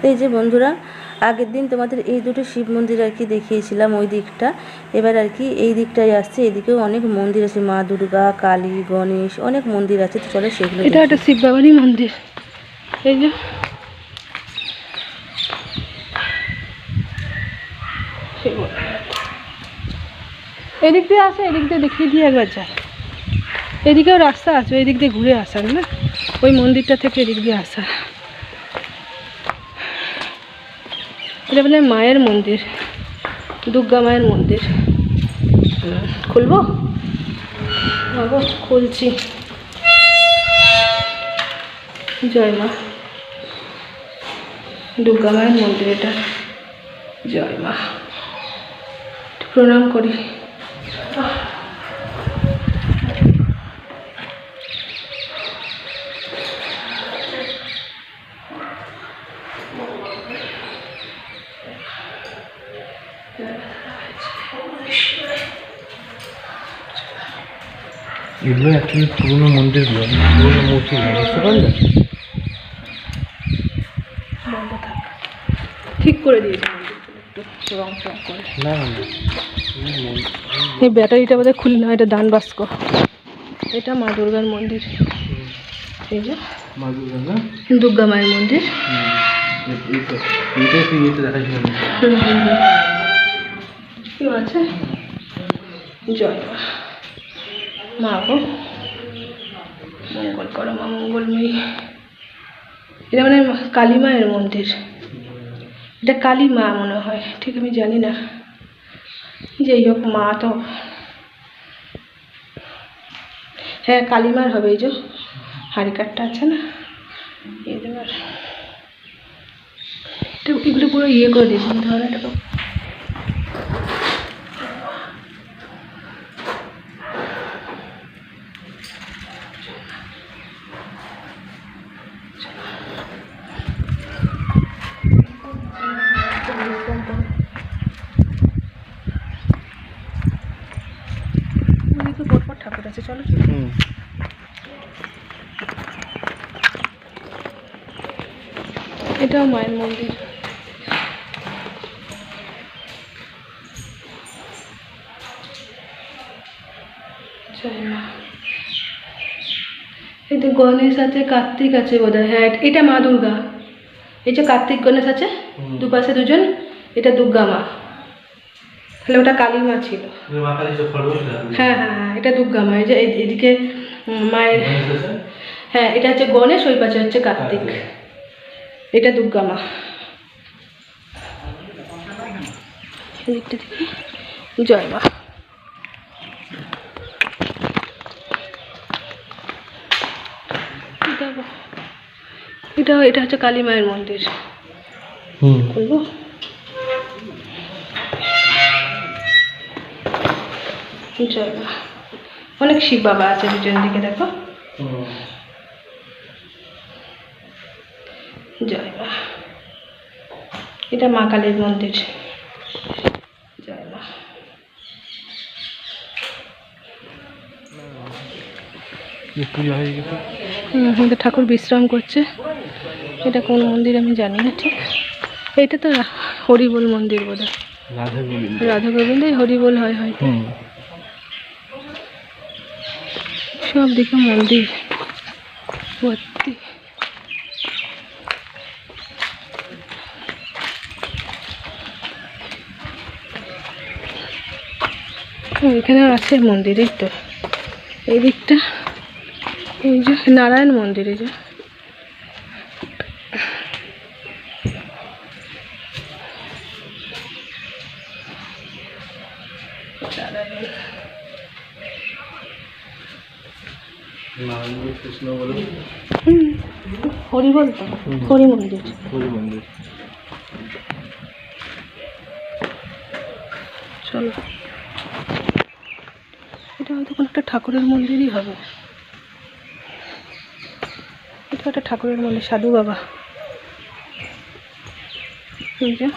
তো এই যে বন্ধুরা, আগের দিন তোমাদের এই দুটো শিব মন্দির আর কি দেখিয়েছিলাম ওই দিকটা। এবার আর কি এই দিকটাই আসছে, এদিকেও অনেক মন্দির আছে, মা দুর্গা, কালী, গণেশ, অনেক মন্দির আছে। তো চলো সেগুলো। এটা একটা শিব বাবারই মন্দির। এই যে এদিক দিয়ে আসে, এদিক দিয়ে দেখিয়ে দিয়ে একবার যায়। এদিকেও রাস্তা আছে, এদিক দিয়ে ঘুরে আসার না, ওই মন্দিরটা থেকে এদিক দিয়ে আসা। এটা বলে মায়ের মন্দির, দুর্গা মায়ের মন্দির। খুলবো বাবু, খুলছি। জয় মা, দুর্গা মায়ের মন্দির এটা। জয় মা, প্রণাম করি। এগুলো অ্যাকচুয়ালি পুরোনো মন্দিরগুলো, পুরোনো মূর্তিগুলো, বুঝতে পারলে? বন্ধ থাক, ঠিক করে দিয়েছে মন্দিরগুলো একটু রং চং করে। না এই ব্যাটারিটা বোধহয় খুলি না, এটা দান বাস্ক। এটা মা দুর্গার মন্দির। এই যে মা দুর্গা না, দুর্গা মায়ের মন্দির। কি আছে? জয় মা, মা গো মঙ্গল করো মা, মঙ্গলময়ী। এটা মানে কালী মায়ের মন্দির। এটা কালী মা মনে হয়, ঠিক আমি জানি না। যাই হোক, মা তো হ্যাঁ কালী মার হবে। এই যে হাড়ি কাঠটা আছে না, এই দেবার এটা, এগুলো পুরো ইয়ে করে দিয়েছি ধরো এটাকে। পরপর ঠাকুর আছে, চলো। এটাও মায়ের মন্দির। জয় মা। এতে গণেশ আছে, কার্তিক আছে বোধহয়। হ্যাঁ এটা মা দুর্গা। এই যে কার্তিক গণেশ আছে দুপাশে দুজন, এটা দুর্গা মা। তাহলে ওটা কালী মা ছিল। হ্যাঁ হ্যাঁ হ্যাঁ, এটা দুর্গা মা। এই যে এদিকে মায়ের, হ্যাঁ এটা হচ্ছে গণেশ, ওই পাশে হচ্ছে কার্তিক। এটা দুর্গা মা। এদিকটা দেখি। জয় মা। এটা হচ্ছে কালী মায়ের মন্দির। বলবো জয় মা। অনেক শিব বাবা আছে দুজন দিকে, দেখো। জয় মা। এটা মা কালীর মন্দির। জয় মা। আমাদের ঠাকুর বিশ্রাম করছে। এটা কোন মন্দির আমি জানি না ঠিক। এটা তো হরিবোল মন্দির বোধ হয়, রাধা গোবিন্দ হরিবোল হয় হয়তো। সব দিকে মন্দির ভর্তি। এখানে আছে মন্দির, এই তো এই দিকটা। এই যে নারায়ণ মন্দির। এই যে হরিবল তো, হরি মন্দির। চলো, এটা হয়তো কোনো একটা ঠাকুরের মন্দিরই হবে। এটা একটা ঠাকুরের মন্দির, সাধু বাবা। এই যে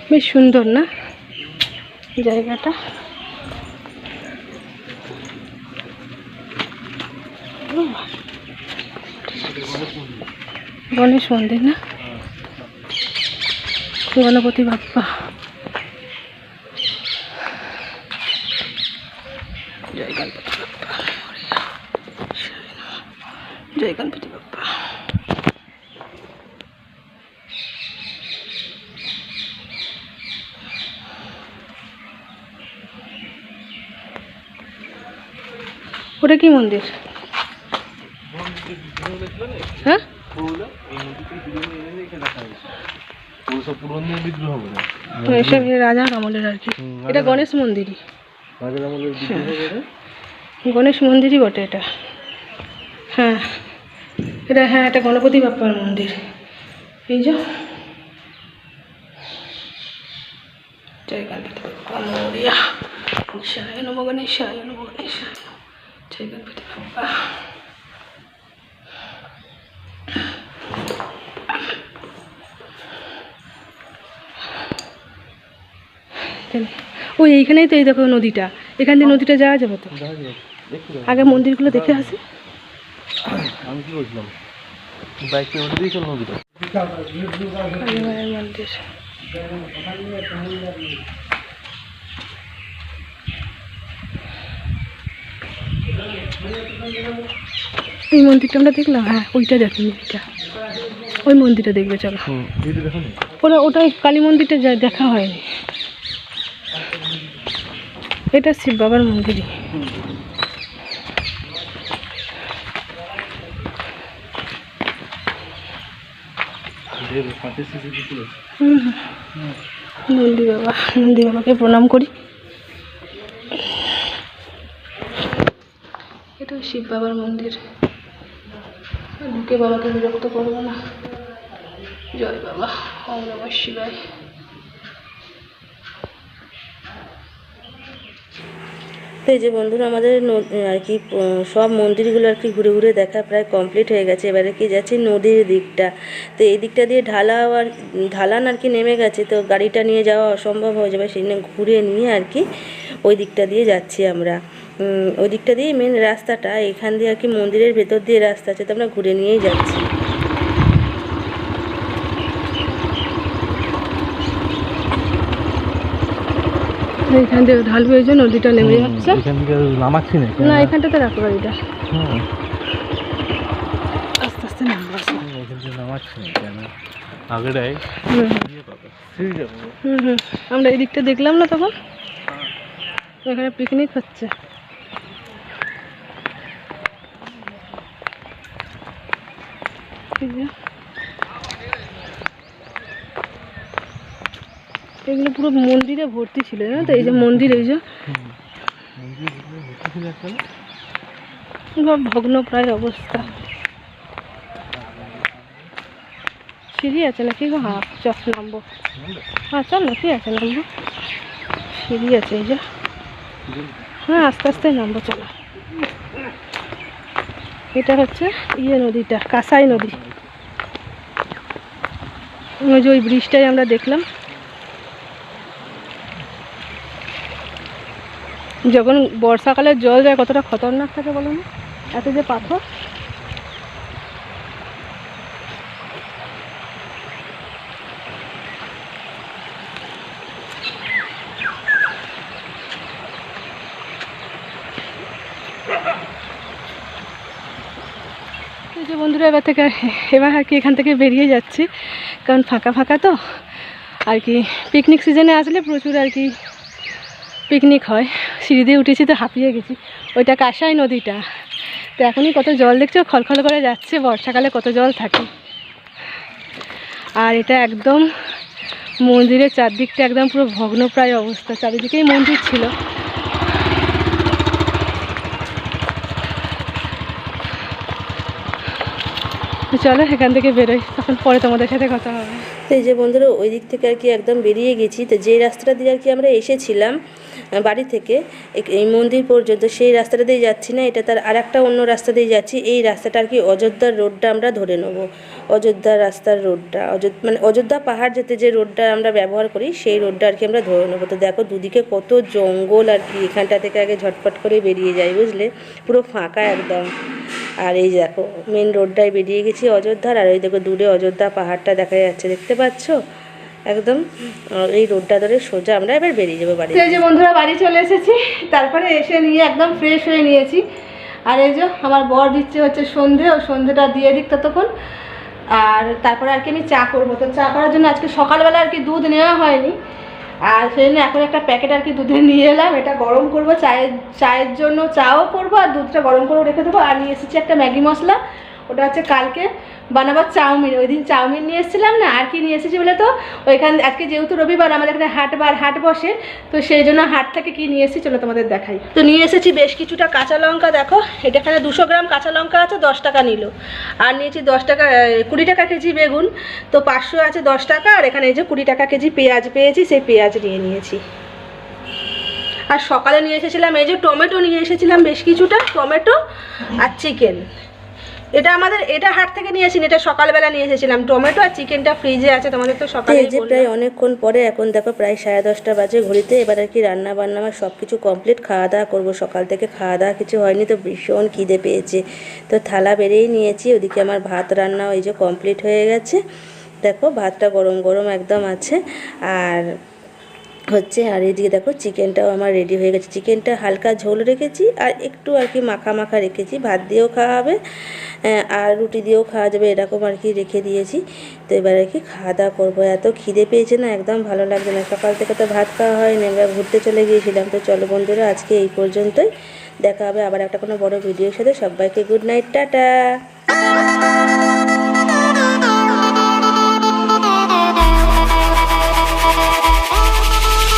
বেশ সুন্দর না? জায়গাটা। গণেশ মন্দির না, গণপতি বাপ্পা। জয় গণপতি বাপ্পা, জয় গণপতি বাপ্পা। ওটা কি মন্দির? হ্যাঁ, এসব রাজার আমলের আর কি। এটা গণেশ মন্দিরই, গণেশ মন্দিরই বটে এটা। হ্যাঁ এটা, হ্যাঁ এটা গণপতি বাপ্পার মন্দির। এই যে জয় গণপতি বাপ্পা মোরিয়া, গণেশায় নমঃ, গণেশায় নমঃ, গণেশায় নমঃ, জয় গণপতি বাপ্পা। ওই এইখানেই তো, এই দেখো নদীটা, এখান দিয়ে নদীটা যাওয়া যাবে তো। আগে মন্দিরগুলো দেখে আসি। আমি কি বলছিলাম, বাইকটা ওটা দিয়ে চল নদীটা। কালীমায়ের মন্দির। এই মন্দিরটা আমরা দেখলাম, হ্যাঁ ওইটা দেখি, মন্দিরটা ওই মন্দিরটা দেখবে চলো। ওটা ওটাই কালী মন্দিরটা দেখা হয়নি। এটা শিব বাবার মন্দিরই। নন্দী বাবাকে প্রণাম করি। এটা শিব বাবার মন্দির। ঢুকে বাবাকে বিরক্ত করবো না। জয় বাবা, ওম নমঃ শিবায়। তো এই যে বন্ধুরা, আমাদের আর কি সব মন্দিরগুলো আর কি ঘুরে ঘুরে দেখা প্রায় কমপ্লিট হয়ে গেছে। এবারে কি যাচ্ছি নদীর দিকটা। তো এই দিকটা দিয়ে ঢালান আর কি নেমে গেছে, তো গাড়িটা নিয়ে যাওয়া অসম্ভব হয়ে যাবে, সেই জন্য ঘুরে নিয়ে আর কি ওই দিকটা দিয়ে যাচ্ছি আমরা। ওই দিকটা দিয়ে মেন রাস্তাটা, এখান দিয়ে আর কি মন্দিরের ভেতর দিয়ে রাস্তা আছে, তো আমরা ঘুরে নিয়েই যাচ্ছি। এখান থেকে ঢালবে, ওই যে নদীটা নেমে যাচ্ছে। এখান থেকে নামাচ্ছি না, না এখানটাতে রাখো গাড়িটা, হ্যাঁ আস্তে আস্তে নামবো। এখান থেকে নামাচ্ছি না কেন, আগেটাই আমরা এই দিকটা দেখলাম না তখন, এখানে পিকনিক হচ্ছে। এগুলো পুরো মন্দিরে ভর্তি ছিল না তো, এই যে মন্দির, এই যে ভগ্ন প্রায় অবস্থা। সিঁড়ি আছে নাকি গো? হ্যাঁ চল নামবো, হ্যাঁ চল না, কি আছে নামবো, সিঁড়ি আছে এই যে। হ্যাঁ আস্তে আস্তে নামবো চলো। এটা হচ্ছে নদীটা, কাঁসাই নদী। ওই যে ওই ব্রিজটাই আমরা দেখলাম। যখন বর্ষাকালে জল যায় কতটা খতরনাক থাকে বলো না, এত যে পাথর। এই যে বন্ধুরা, এবার আর কি এখান থেকে বেরিয়ে যাচ্ছি, কারণ ফাঁকা ফাঁকা তো আর কি। পিকনিক সিজনে আসলে প্রচুর আর কি পিকনিক হয়। সিঁড়ি দিয়ে উঠেছি তো হাঁপিয়ে গেছি। ওইটা কাঁসাই নদীটা, তো এখনই কত জল দেখছো, খলখল করে যাচ্ছে। বর্ষাকালে কত জল থাকে। আর এটা একদম মন্দিরের চারদিকটা একদম পুরো ভগ্নপ্রায় অবস্থা, চারিদিকেই মন্দির ছিল। চলো এখান থেকে বেরোই, তখন পরে তোমাদের সাথে কথা হবে। তো এই যে বন্ধুরা, ওই দিক থেকে আর কি একদম বেরিয়ে গেছি। তো যেই রাস্তাটা দিয়ে আর কি আমরা এসেছিলাম, বাড়ি থেকে এই মন্দির পর্যন্ত সেই রাস্তাটা দিয়ে যাচ্ছি না, এটা তার আর একটা অন্য রাস্তা দিয়ে যাচ্ছি। এই রাস্তাটা আর কি অযোধ্যার রোডটা আমরা ধরে নেব, অযোধ্যা রাস্তার রোডটা, মানে অযোধ্যা পাহাড় যেতে যে রোডটা আমরা ব্যবহার করি সেই রোডটা আর কি আমরা ধরে নেবো। তো দেখো দুদিকে কত জঙ্গল আর কি, এখানটা থেকে আগে ঝটপট করে বেরিয়ে যাই, বুঝলে, পুরো ফাঁকা একদম। আর এই দেখো মেন রোডটায় বেরিয়ে গেছি অযোধ্যার, আর ওই দেখো দূরে অযোধ্যা পাহাড়টা দেখা যাচ্ছে, দেখতে পাচ্ছ একদম। এই রোডটা ধরে সোজা আমরা এবার বেরিয়ে যাবো বাড়ি। এই যে বন্ধুরা বাড়ি চলে এসেছি, তারপরে এসে নিয়ে একদম ফ্রেশ হয়ে নিয়েছি। আর এই যে আমার বর দিচ্ছে হচ্ছে সন্ধে, ও সন্ধেটা দিয়ে দিক ততক্ষণ। আর তারপরে আর কি আমি চা করবো। তো চা করার জন্য আজকে সকালবেলা আর কি দুধ নেওয়া হয়নি, আর সেই জন্য এখন একটা প্যাকেট আর কি দুধে নিয়ে এলাম। এটা গরম করবো, চায়ের জন্য চাও করবো, আর দুধটা গরম করে রেখে দেবো। আর নিয়ে এসেছি একটা ম্যাগি মশলা, ওটা হচ্ছে কালকে বানাবার চাউমিন। ওই দিন চাউমিন নিয়ে এসেছিলাম না, আর কি নিয়ে এসেছি বলে তো ওইখান আজকে যেহেতু রবিবার আমাদের এখানে হাট বসে, তো সেই জন্য হাট থেকে কি নিয়ে এসেছি চলো তোমাদের দেখাই। তো নিয়ে এসেছি বেশ কিছুটা কাঁচা লঙ্কা, দেখো এটা এখানে 200 গ্রাম কাঁচা লঙ্কা আছে, 10 টাকা নিল। আর নিয়েছি 20 টাকা কেজি বেগুন, তো 500 আছে 10 টাকা। আর এখানে এই যে 20 টাকা কেজি পেঁয়াজ পেয়েছি, সেই পেঁয়াজ নিয়ে নিয়েছি। আর সকালে নিয়ে এসেছিলাম এই যে টমেটো নিয়ে এসেছিলাম বেশ কিছুটা, টমেটো আর চিকেন। এটা হাট থেকে নিয়েছি, এটা সকালবেলা নিয়ে এসেছিলাম। টমেটো আর চিকেনটা ফ্রিজে আছে, তোমাদের তো সকালে এই যে প্রায় অনেকক্ষণ পরে, এখন দেখো প্রায় 10:30 বাজে ঘড়িতে। এবার আর কি রান্না বান্না আমার সব কিছু কমপ্লিট, খাওয়া দাওয়া করবো। সকাল থেকে খাওয়া দাওয়া কিছু হয়নি, তো ভীষণ খিদে পেয়েছে, তো থালা বেড়েই নিয়েছি। ওদিকে আমার ভাত রান্নাও এই যে কমপ্লিট হয়ে গেছে, দেখো ভাতটা গরম গরম একদম আছে আর হচ্ছে। আর এদিকে দেখো চিকেনটাও আমার রেডি হয়ে গেছে। চিকেনটা হালকা ঝোল রেখেছি আর একটু আর কি মাখা মাখা রেখেছি, ভাত দিয়েও খাওয়া হবে আর রুটি দিয়েও খাওয়া যাবে, এরকম আর কি রেখে দিয়েছি। তো এবার আর কি খাওয়া দাওয়া করবো। এত খিদে পেয়েছে না, একদম ভালো লাগছে না। সকাল থেকে তো ভাত খাওয়া হয়নি, আমরা ঘুরতে চলে গিয়েছিলাম। তো চলো বন্ধুরা আজকে এই পর্যন্তই, দেখা হবে আবার একটা কোনো বড় ভিডিওর সাথে। সবাইকে গুড নাইট, টাটা।